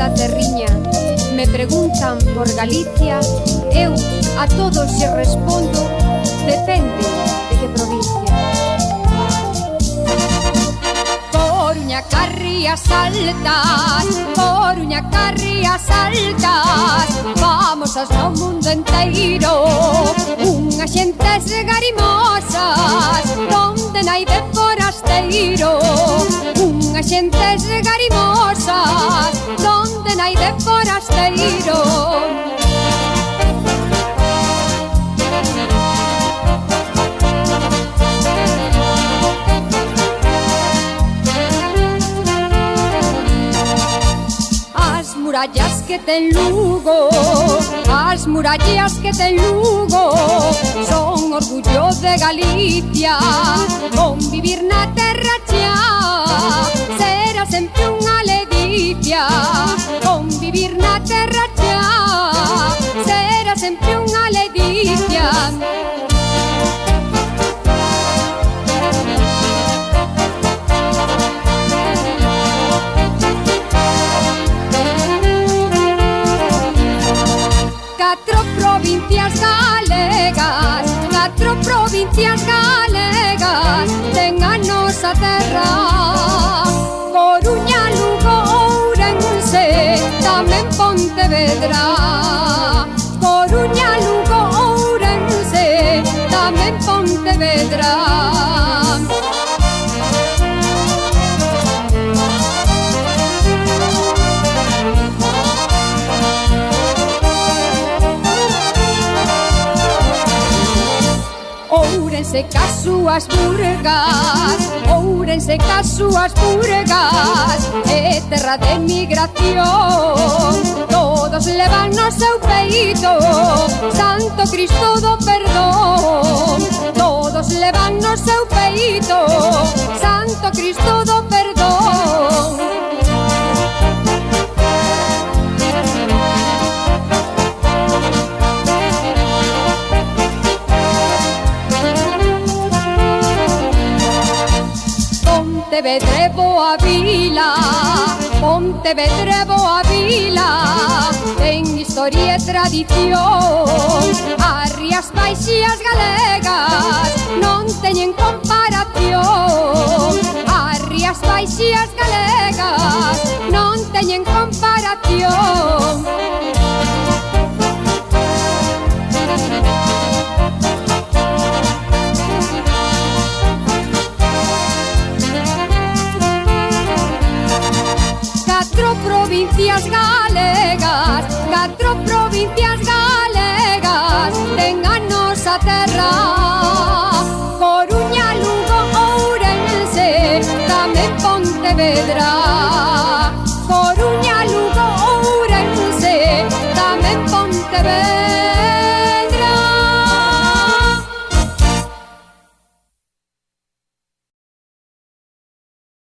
nosa terriña. Me preguntan por Galicia, eu a todos lle respondo, depende de que provincia. Coruña, Carrias Altas, Coruña, Carrias Altas, famosas no mundo enteiro, unhas xentes garimosas, donde nai de forasteiro, unhas xentes garimosas, donde nai de forasteiro. As murallas que ten Lugo, as murallas que ten Lugo, son orgullo de Galicia. Convivir na terra xa será sempre unha ledicia. Convivir na terra xa será sempre unha ledicia. Catro provincias galegas ten a nosa terra. Coruña, Lugo, Ourense, tamén Pontevedra. Coruña, Lugo, Ourense, tamén Pontevedra. Ourense cas súas burgas, Ourense cas súas burgas, é terra de migración. Todos levan no seu peito Santo Cristo do Perdón. Todos levan no seu peito Santo Cristo do Perdón. Pontevedra é boa vila, Pontevedra é boa vila, ten historia e tradición. As Rías Baixas galegas non teñen comparación. As Rías Baixas galegas non teñen comparación. Catro provincias galegas ten a nosa terra. Coruña, Lugo, Ourense, tamén Pontevedra. Coruña, Lugo, Ourense, tamén Pontevedra.